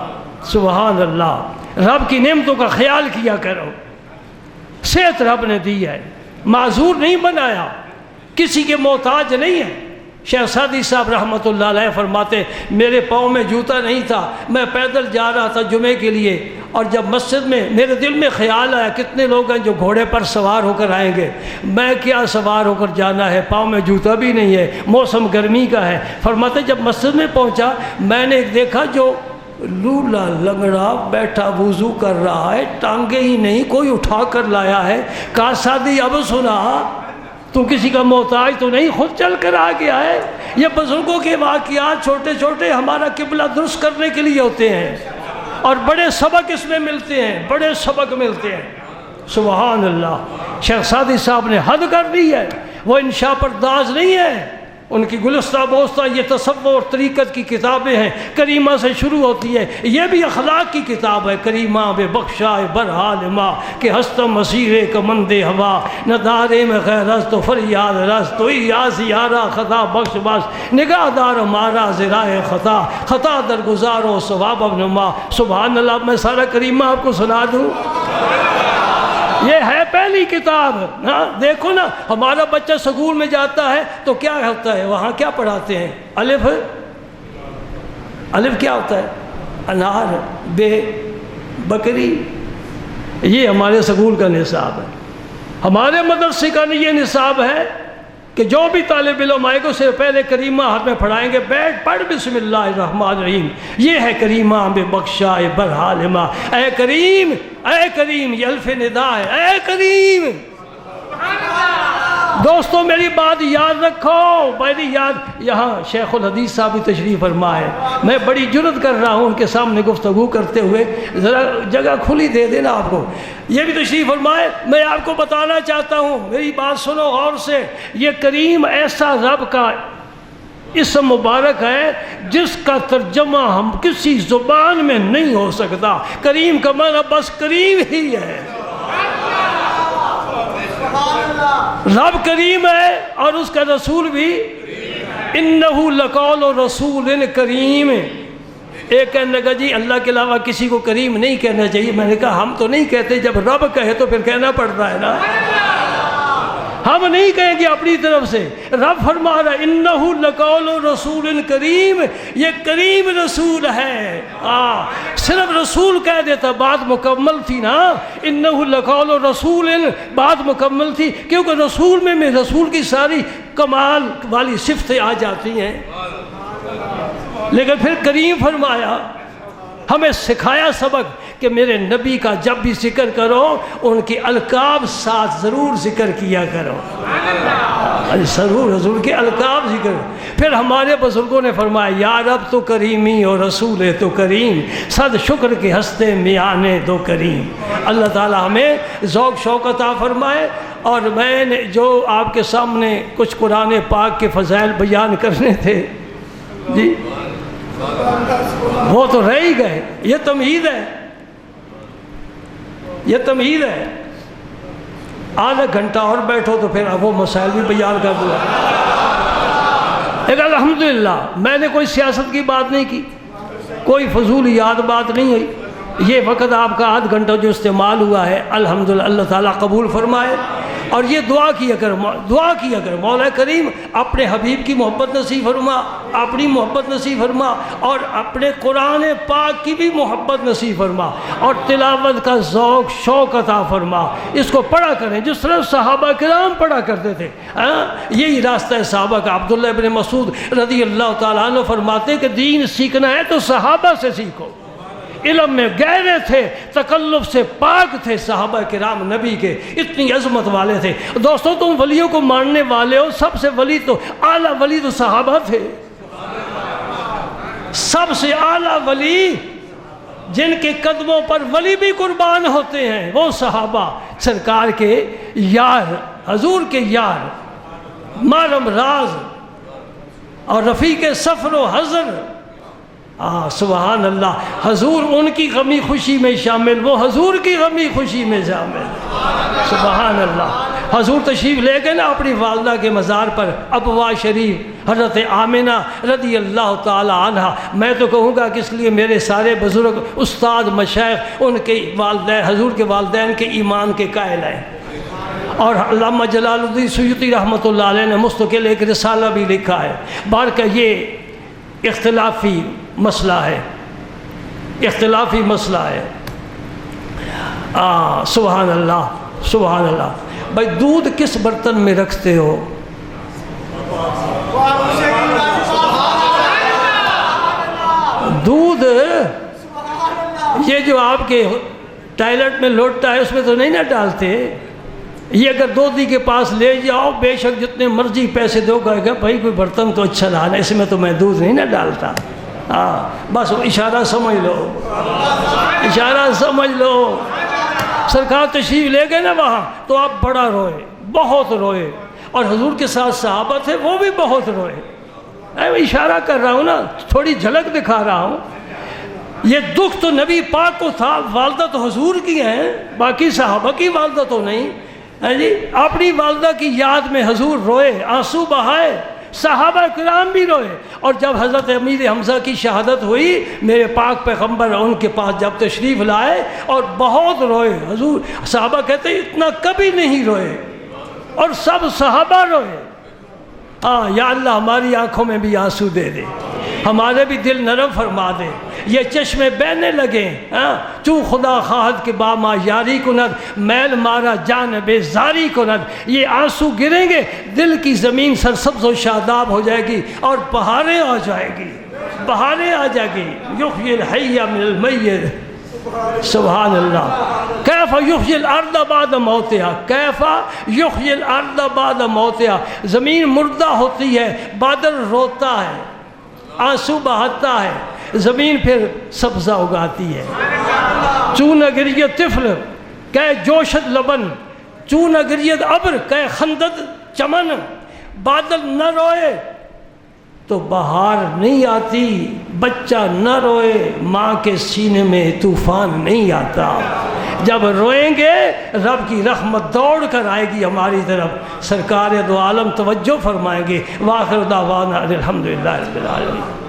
سبحان اللہ. رب کی نعمتوں کا خیال کیا کرو. صحت رب نے دی ہے, معذور نہیں بنایا, کسی کے محتاج نہیں ہے. شیخ سعدی صاحب رحمۃ اللہ علیہ فرماتے میرے پاؤں میں جوتا نہیں تھا, میں پیدل جا رہا تھا جمعے کے لیے, اور جب مسجد میں میرے دل میں خیال آیا کتنے لوگ ہیں جو گھوڑے پر سوار ہو کر آئیں گے, میں کیا سوار ہو کر جانا ہے, پاؤں میں جوتا بھی نہیں ہے, موسم گرمی کا ہے. فرماتے جب مسجد میں پہنچا میں نے ایک دیکھا جو لولا لنگڑا بیٹھا وضو کر رہا ہے, ٹانگیں ہی نہیں کوئی اٹھا کر لایا ہے. کہا سعدی اب سنا, تو کسی کا محتاج تو نہیں, خود چل کر آ گیا ہے. یہ بزرگوں کے واقعات چھوٹے چھوٹے ہمارا قبلہ درست کرنے کے لیے ہوتے ہیں, اور بڑے سبق اس میں ملتے ہیں, بڑے سبق ملتے ہیں. سبحان اللہ. شیخ سعدی صاحب نے حد کر دی ہے, وہ انشاء پرداز نہیں ہے. ان کی گلستہ بوستہ یہ تصور طریقت کی کتابیں ہیں, کریمہ سے شروع ہوتی ہے. یہ بھی اخلاق کی کتاب ہے. کریمہ بے بخشائے برحال ماں کہ ہستم مسیرے کا مند ہوا, ندارے میں خیر رس تو فریاد رس تو یاز یارا خطا بخش بخش نگاہ دار مارا زرائے خطا خطا در گزارو ثواب اب نما. سبحان اللہ. میں سارا کریمہ آپ کو سنا دوں, یہ ہے پہلی کتاب. ہاں دیکھو نا, ہمارا بچہ سکول میں جاتا ہے تو کیا ہوتا ہے, وہاں کیا پڑھاتے ہیں, الف. الف کیا ہوتا ہے, انار, بے بکری. یہ ہمارے سکول کا نصاب ہے. ہمارے مدرسے کا یہ نصاب ہے کہ جو بھی طالب علم آئے گا اسے پہلے کریمہ ہاتھ میں پڑھائیں گے, بیٹھ پڑھ بسم اللہ الرحمن الرحیم. یہ ہے کریمہ بے بخشائے برحال ماں. اے کریم, اے کریم, یہ الف ندا ہے, اے کریم. دوستو میری بات یاد رکھو, میری یاد. یہاں شیخ الحدیث صاحب بھی تشریف فرما ہے. میں بڑی جرت کر رہا ہوں ان کے سامنے گفتگو کرتے ہوئے, ذرا جگہ کھلی دے دینا آپ کو. یہ بھی تشریف فرمائے. میں آپ کو بتانا چاہتا ہوں, میری بات سنو غور سے. یہ کریم ایسا رب کا اسم مبارک ہے جس کا ترجمہ ہم کسی زبان میں نہیں ہو سکتا. کریم کا معنی بس کریم ہی ہے. رب کریم ہے اور اس کا رسول بھی. انہو لقول رسول کریم. ایک کہنے لگا جی اللہ کے علاوہ کسی کو کریم نہیں کہنا چاہیے. میں نے کہا ہم تو نہیں کہتے, جب رب کہے تو پھر کہنا پڑتا ہے نا. ہم نہیں کہیں گے اپنی طرف سے، رب فرما رہا ہے انہو لقول رسول کریم، یہ کریم رسول ہے۔ صرف رسول کہہ دیتا بات مکمل تھی نا، انہو لقول رسول بات مکمل تھی، کیونکہ رسول میں رسول کی ساری کمال والی صفتیں آ جاتی ہیں، لیکن پھر کریم فرمایا، ہمیں سکھایا سبق کہ میرے نبی کا جب بھی ذکر کرو ان کی القاب ساتھ ضرور ذکر کیا کرو، ضرور حضور کے القاب ذکر۔ پھر ہمارے بزرگوں نے فرمایا یا رب تو کریمی اور رسول تو کریم، صد شکر کے ہستے میانے دو کریم۔ اللہ تعالی ہمیں ذوق شوق عطا فرمائے۔ اور میں نے جو آپ کے سامنے کچھ قرآن پاک کے فضائل بیان کرنے تھے جی، وہ تو رہ ہی گئے۔ یہ تمہید ہے، یہ تمہید ہے۔ آدھا گھنٹہ اور بیٹھو تو پھر وہ مسائل بھی بیان کر دوں۔ لیکن الحمدللہ میں نے کوئی سیاست کی بات نہیں کی، کوئی فضول یاد بات نہیں ہوئی۔ یہ وقت آپ کا آدھ گھنٹہ جو استعمال ہوا ہے الحمدللہ اللہ تعالیٰ قبول فرمائے۔ اور یہ دعا کی اگر مولا کریم اپنے حبیب کی محبت نصیب فرما، اپنی محبت نصیب فرما، اور اپنے قرآن پاک کی بھی محبت نصیب فرما، اور تلاوت کا ذوق شوق عطا فرما۔ اس کو پڑھا کریں جس طرح صحابہ کرام پڑھا کرتے تھے۔ یہی راستہ ہے صحابہ کا۔ عبداللہ ابن مسعود رضی اللہ تعالیٰ عنہ فرماتے کہ دین سیکھنا ہے تو صحابہ سے سیکھو۔ علم میں گہرے تھے، تکلف سے پاک تھے صحابہ کرام نبی کے، اتنی عظمت والے تھے۔ دوستو تم ولیوں کو ماننے والے ہو، سب سے ولی تو اعلیٰ ولی تو صحابہ تھے۔ سب سے اعلیٰ ولی جن کے قدموں پر ولی بھی قربان ہوتے ہیں وہ صحابہ سرکار کے یار، حضور کے یار، محرم راز اور رفیق سفر و حضر۔ سبحان اللہ، حضور ان کی غمی خوشی میں شامل، وہ حضور کی غمی خوشی میں شامل۔ سبحان اللہ۔ حضور تشریف لے گئے نا اپنی والدہ کے مزار پر، ابوا شریف حضرت آمنہ رضی اللہ تعالی عنہ۔ میں تو کہوں گا کہ اس لیے میرے سارے بزرگ استاد مشائخ ان کے والدین، حضور کے والدین کے ایمان کے قائل ہیں۔ اور علامہ جلال الدین سیوطی رحمۃ اللہ علیہ نے مستقل ایک رسالہ بھی لکھا ہے۔ بارکہ یہ اختلافی مسئلہ ہے، اختلافی مسئلہ ہے۔ سبحان اللہ، سبحان اللہ۔ بھائی دودھ کس برتن میں رکھتے ہو؟ دودھ یہ جو آپ کے ٹائلٹ میں لوٹتا ہے اس میں تو نہیں نہ ڈالتے۔ یہ اگر دودھی کے پاس لے جاؤ بے شک جتنے مرضی پیسے دو، کہے گا بھائی کوئی برتن تو اچھا لانا، اس میں تو میں دودھ نہیں نہ ڈالتا۔ بس اشارہ سمجھ لو، اشارہ سمجھ لو۔ سرکار تشریف لے گئے نا وہاں تو آپ بڑا روئے، بہت روئے، اور حضور کے ساتھ صحابہ تھے وہ بھی بہت روئے۔ میں اشارہ کر رہا ہوں نا، تھوڑی جھلک دکھا رہا ہوں۔ یہ دکھ تو نبی پاک کو تھا، والدہ تو حضور کی ہیں، باقی صحابہ کی والدہ تو نہیں جی۔ اپنی والدہ کی یاد میں حضور روئے، آنسو بہائے، صحابہ کرام بھی روئے۔ اور جب حضرت امیر حمزہ کی شہادت ہوئی میرے پاک پیغمبر ان کے پاس جب تشریف لائے اور بہت روئے حضور، صحابہ کہتے ہیں اتنا کبھی نہیں روئے، اور سب صحابہ روئے۔ یا اللہ ہماری آنکھوں میں بھی آنسو دے دے، ہمارے بھی دل نرم فرما دے، یہ چشمے بہنے لگے۔ تو خدا خواہد کے باما یاری کند، میل مارا جان بے زاری کند۔ یہ آنسو گریں گے، دل کی زمین سرسبز و شاداب ہو جائے گی، اور بہاریں آ جائے گی، بہاریں آ جائے گی۔ یحیی الحی من المیت، سبحان اللہ۔ کیف یحیی الارض بعد موتہا، کیف یحیی الارض بعد موتہا۔ زمین مردہ ہوتی ہے، بادل روتا ہے، آنسو بہاتا ہے، زمین پھر سبزہ اگاتی ہے۔ چون گریت طفل کہ جوشد لبن، چون گریت ابر کہ خندد چمن۔ بادل نہ روئے تو بہار نہیں آتی، بچہ نہ روئے ماں کے سینے میں طوفان نہیں آتا۔ جب روئیں گے رب کی رحمت دوڑ کر آئے گی ہماری طرف، سرکار دو عالم توجہ فرمائیں گے۔ وآخر دعوانا الحمدللہ رب العالمین۔